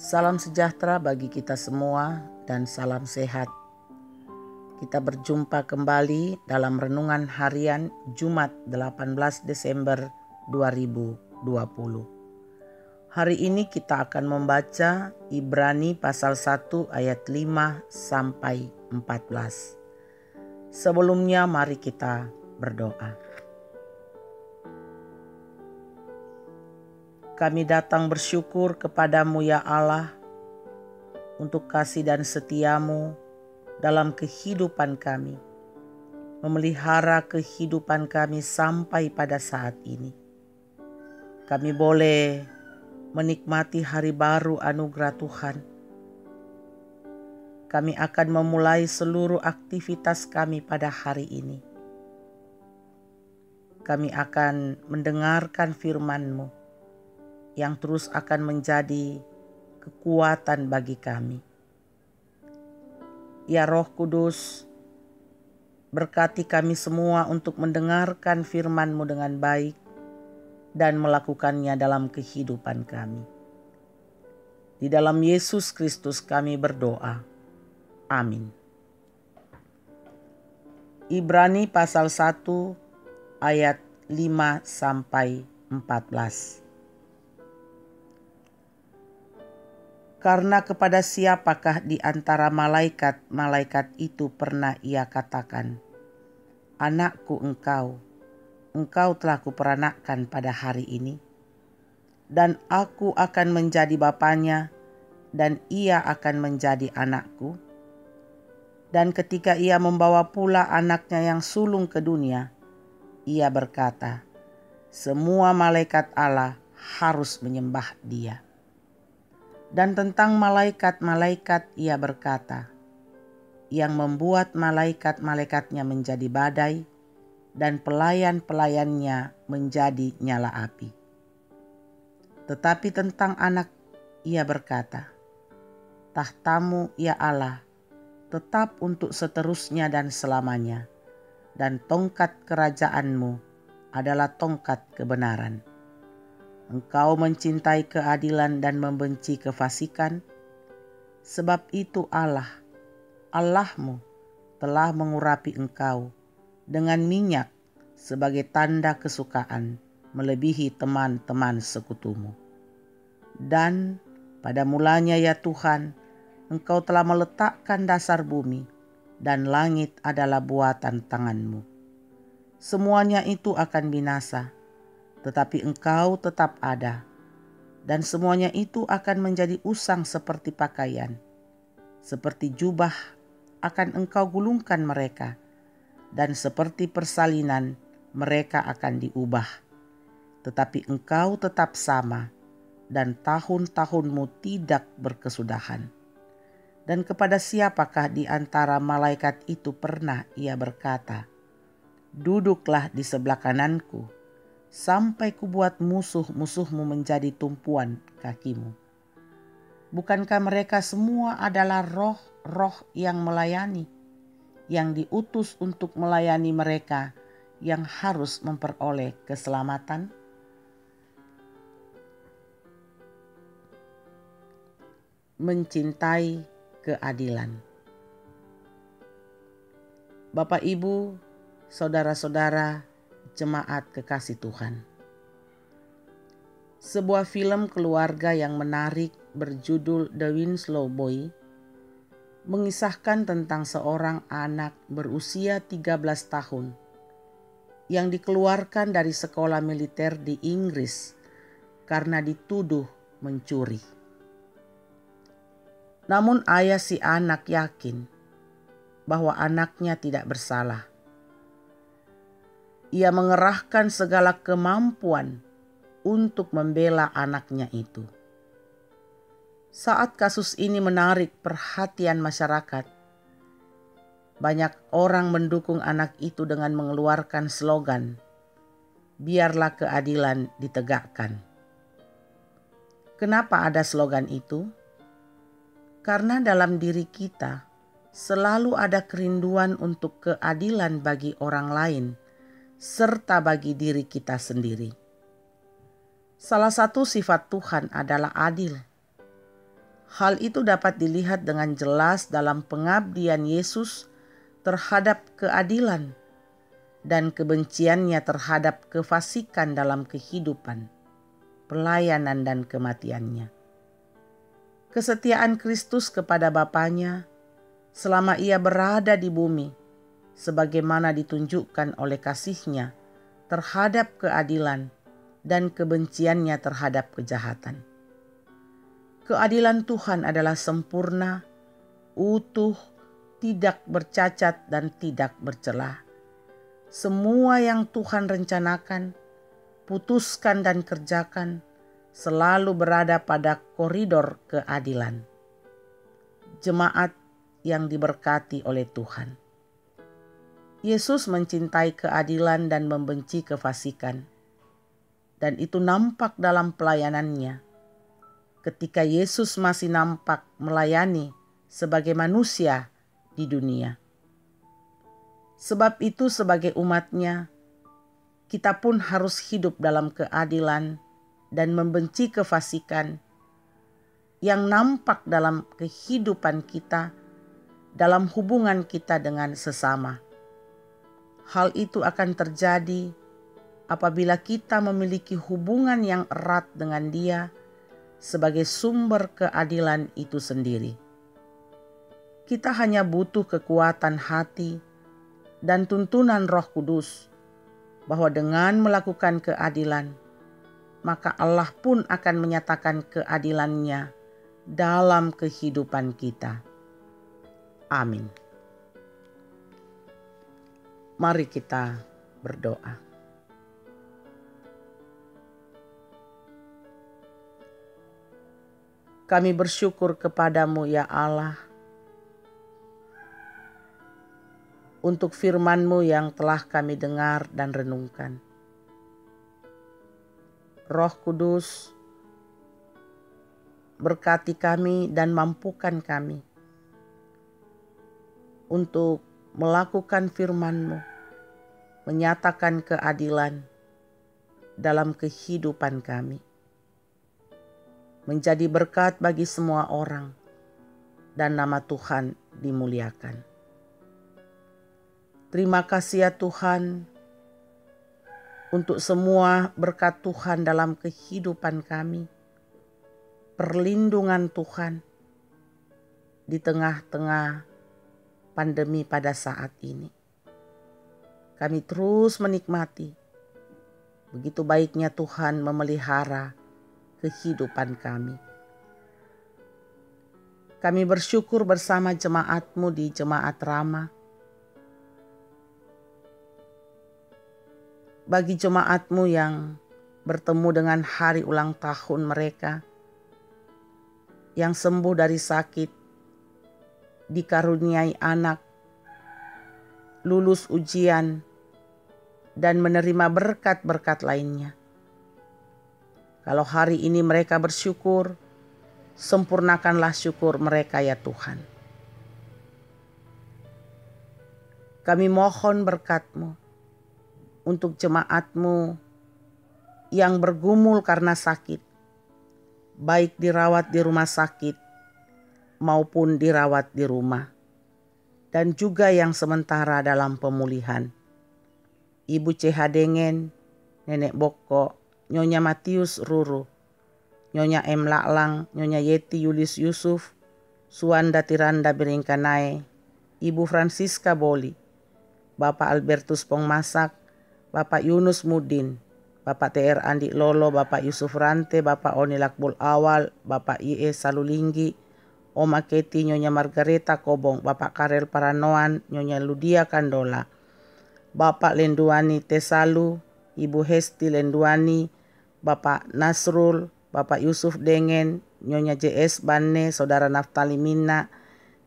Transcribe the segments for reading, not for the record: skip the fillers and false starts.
Salam sejahtera bagi kita semua dan salam sehat. Kita berjumpa kembali dalam renungan harian Jumat 18 Desember 2020. Hari ini kita akan membaca Ibrani pasal 1 ayat 5 sampai 14. Sebelumnya mari kita berdoa. Kami datang bersyukur kepadamu ya Allah untuk kasih dan setiamu dalam kehidupan kami, memelihara kehidupan kami sampai pada saat ini. Kami boleh menikmati hari baru anugerah Tuhan. Kami akan memulai seluruh aktivitas kami pada hari ini. Kami akan mendengarkan firman-Mu yang terus akan menjadi kekuatan bagi kami. Ya Roh Kudus, berkati kami semua untuk mendengarkan firman-Mu dengan baik dan melakukannya dalam kehidupan kami. Di dalam Yesus Kristus kami berdoa. Amin. Ibrani pasal 1 ayat 5 sampai 14. Karena kepada siapakah di antara malaikat-malaikat itu pernah ia katakan, "Anakku engkau telah kuperanakkan pada hari ini, dan aku akan menjadi bapanya, dan ia akan menjadi anakku." Dan ketika ia membawa pula anaknya yang sulung ke dunia, ia berkata, "Semua malaikat Allah harus menyembah dia." Dan tentang malaikat-malaikat ia berkata, "Yang membuat malaikat-malaikatnya menjadi badai dan pelayan-pelayannya menjadi nyala api." Tetapi tentang anak ia berkata, "Tahtamu ya Allah tetap untuk seterusnya dan selamanya, dan tongkat kerajaanmu adalah tongkat kebenaran. Engkau mencintai keadilan dan membenci kefasikan, sebab itu Allahmu telah mengurapi engkau dengan minyak sebagai tanda kesukaan melebihi teman-teman sekutumu. Dan pada mulanya ya Tuhan, engkau telah meletakkan dasar bumi, dan langit adalah buatan tanganmu. Semuanya itu akan binasa, tetapi engkau tetap ada, dan semuanya itu akan menjadi usang seperti pakaian. Seperti jubah akan engkau gulungkan mereka, dan seperti persalinan mereka akan diubah. Tetapi engkau tetap sama, dan tahun-tahunmu tidak berkesudahan. Dan kepada siapakah di antara malaikat itu pernah ia berkata, "Duduklah di sebelah kananku, sampai kubuat musuh-musuhmu menjadi tumpuan kakimu"? Bukankah mereka semua adalah roh-roh yang melayani, yang diutus untuk melayani mereka yang harus memperoleh keselamatan? Mencintai keadilan. Bapak, Ibu, saudara-saudara, jemaat kekasih Tuhan. Sebuah film keluarga yang menarik berjudul The Winslow Boy mengisahkan tentang seorang anak berusia 13 tahun yang dikeluarkan dari sekolah militer di Inggris karena dituduh mencuri. Namun ayah si anak yakin bahwa anaknya tidak bersalah. Ia mengerahkan segala kemampuan untuk membela anaknya itu. Saat kasus ini menarik perhatian masyarakat, banyak orang mendukung anak itu dengan mengeluarkan slogan, "Biarlah keadilan ditegakkan." Kenapa ada slogan itu? Karena dalam diri kita selalu ada kerinduan untuk keadilan bagi orang lain, serta bagi diri kita sendiri. Salah satu sifat Tuhan adalah adil. Hal itu dapat dilihat dengan jelas dalam pengabdian Yesus terhadap keadilan dan kebenciannya terhadap kefasikan dalam kehidupan, pelayanan dan kematiannya. Kesetiaan Kristus kepada Bapanya selama ia berada di bumi, sebagaimana ditunjukkan oleh kasih-Nya terhadap keadilan dan kebenciannya terhadap kejahatan. Keadilan Tuhan adalah sempurna, utuh, tidak bercacat dan tidak bercela. Semua yang Tuhan rencanakan, putuskan dan kerjakan selalu berada pada koridor keadilan. Jemaat yang diberkati oleh Tuhan. Yesus mencintai keadilan dan membenci kefasikan. Dan itu nampak dalam pelayanannya. Ketika Yesus masih nampak melayani sebagai manusia di dunia. Sebab itu sebagai umat-Nya, kita pun harus hidup dalam keadilan dan membenci kefasikan yang nampak dalam kehidupan kita, dalam hubungan kita dengan sesama. Hal itu akan terjadi apabila kita memiliki hubungan yang erat dengan Dia sebagai sumber keadilan itu sendiri. Kita hanya butuh kekuatan hati dan tuntunan Roh Kudus bahwa dengan melakukan keadilan, maka Allah pun akan menyatakan keadilan-Nya dalam kehidupan kita. Amin. Mari kita berdoa. Kami bersyukur kepadamu ya Allah untuk firman-Mu yang telah kami dengar dan renungkan. Roh Kudus, berkati kami dan mampukan kami untuk melakukan firman-Mu, menyatakan keadilan dalam kehidupan kami. Menjadi berkat bagi semua orang, dan nama Tuhan dimuliakan. Terima kasih ya Tuhan, untuk semua berkat Tuhan dalam kehidupan kami. Perlindungan Tuhan di tengah-tengah pandemi pada saat ini. Kami terus menikmati begitu baiknya Tuhan memelihara kehidupan kami. Kami bersyukur bersama jemaat-Mu di Jemaat Rama. Bagi jemaat-Mu yang bertemu dengan hari ulang tahun mereka, yang sembuh dari sakit, dikaruniai anak, lulus ujian, dan menerima berkat-berkat lainnya. Kalau hari ini mereka bersyukur, sempurnakanlah syukur mereka ya Tuhan. Kami mohon berkat-Mu untuk jemaat-Mu yang bergumul karena sakit, baik dirawat di rumah sakit maupun dirawat di rumah, dan juga yang sementara dalam pemulihan. Ibu CH Dengen, Nenek Boko, Nyonya Matius Ruru, Nyonya M. Laklang, Nyonya Yeti Yulis Yusuf, Suanda Tiranda Beringkanae, Ibu Francisca Boli, Bapak Albertus Pongmasak, Bapak Yunus Mudin, Bapak TR Andi Lolo, Bapak Yusuf Rante, Bapak Oni Lakbul Awal, Bapak IE Salulinggi, Oma Keti, Nyonya Margareta Kobong, Bapak Karel Paranoan, Nyonya Ludia Kandola, Bapak Lenduani Tesalu, Ibu Hesti Lenduani, Bapak Nasrul, Bapak Yusuf Dengen, Nyonya JS Banne, Saudara Naftali Minna,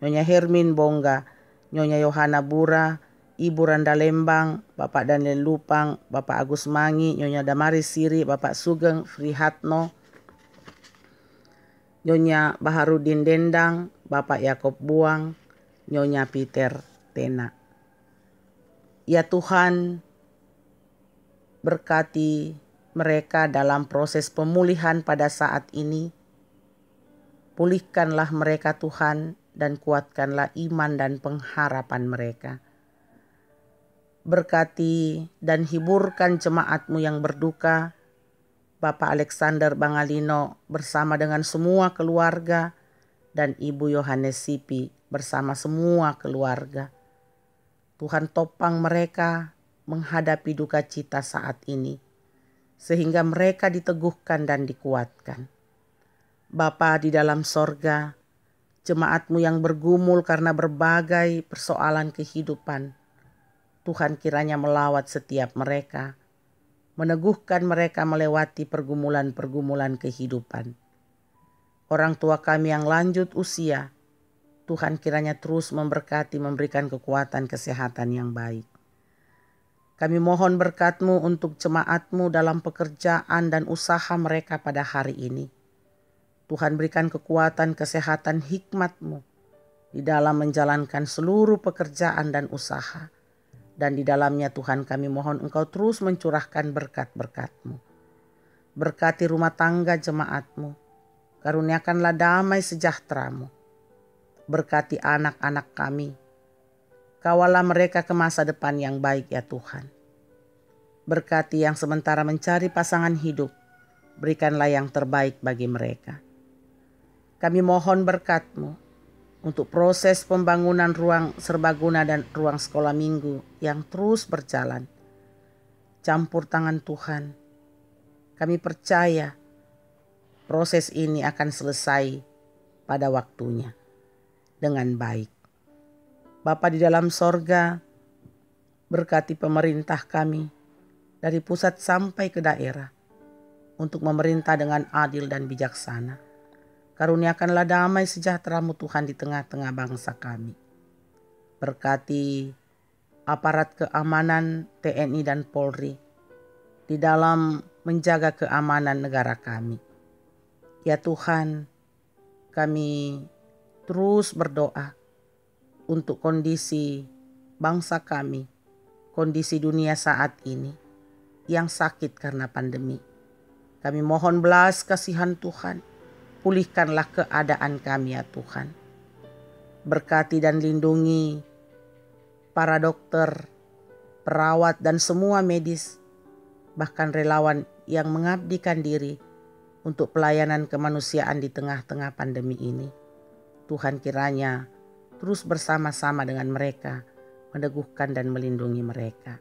Nyonya Hermin Bongga, Nyonya Yohana Bura, Ibu Randa Lembang, Bapak Daniel Lupang, Bapak Agus Mangi, Nyonya Damaris Siri, Bapak Sugeng Frihatno, Nyonya Baharudin Dendang, Bapak Yakob Buang, Nyonya Peter Tena. Ya Tuhan, berkati mereka dalam proses pemulihan pada saat ini. Pulihkanlah mereka Tuhan, dan kuatkanlah iman dan pengharapan mereka. Berkati dan hiburkan jemaat-Mu yang berduka, Bapak Alexander Bangalino bersama dengan semua keluarga, dan Ibu Yohanes Sipi bersama semua keluarga. Tuhan topang mereka menghadapi duka cita saat ini, sehingga mereka diteguhkan dan dikuatkan. Bapa di dalam sorga, jemaat-Mu yang bergumul karena berbagai persoalan kehidupan, Tuhan kiranya melawat setiap mereka, meneguhkan mereka melewati pergumulan-pergumulan kehidupan. Orang tua kami yang lanjut usia, Tuhan kiranya terus memberkati, memberikan kekuatan kesehatan yang baik. Kami mohon berkat-Mu untuk jemaat-Mu dalam pekerjaan dan usaha mereka pada hari ini. Tuhan berikan kekuatan, kesehatan, hikmat-Mu di dalam menjalankan seluruh pekerjaan dan usaha. Dan di dalamnya Tuhan kami mohon Engkau terus mencurahkan berkat-berkat-Mu. Berkati rumah tangga jemaat-Mu. Karuniakanlah damai sejahtera-Mu. Berkati anak-anak kami. Kawalah mereka ke masa depan yang baik ya Tuhan. Berkati yang sementara mencari pasangan hidup. Berikanlah yang terbaik bagi mereka. Kami mohon berkat-Mu untuk proses pembangunan ruang serbaguna dan ruang sekolah minggu yang terus berjalan. Campur tangan Tuhan. Kami percaya proses ini akan selesai pada waktunya dengan baik. Bapa di dalam sorga, berkati pemerintah kami dari pusat sampai ke daerah untuk memerintah dengan adil dan bijaksana. Karuniakanlah damai sejahtera-Mu Tuhan di tengah-tengah bangsa kami. Berkati aparat keamanan TNI dan Polri di dalam menjaga keamanan negara kami. Ya Tuhan, kami terus berdoa untuk kondisi bangsa kami, kondisi dunia saat ini yang sakit karena pandemi. Kami mohon belas kasihan Tuhan. Pulihkanlah keadaan kami ya Tuhan. Berkati dan lindungi para dokter, perawat dan semua medis, bahkan relawan yang mengabdikan diri untuk pelayanan kemanusiaan di tengah-tengah pandemi ini. Tuhan kiranya terus bersama-sama dengan mereka, meneguhkan dan melindungi mereka.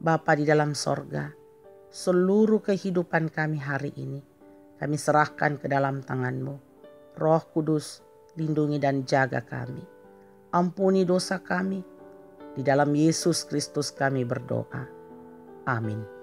Bapa di dalam sorga, seluruh kehidupan kami hari ini, kami serahkan ke dalam tangan-Mu. Roh Kudus, lindungi dan jaga kami. Ampuni dosa kami. Di dalam Yesus Kristus kami berdoa. Amin.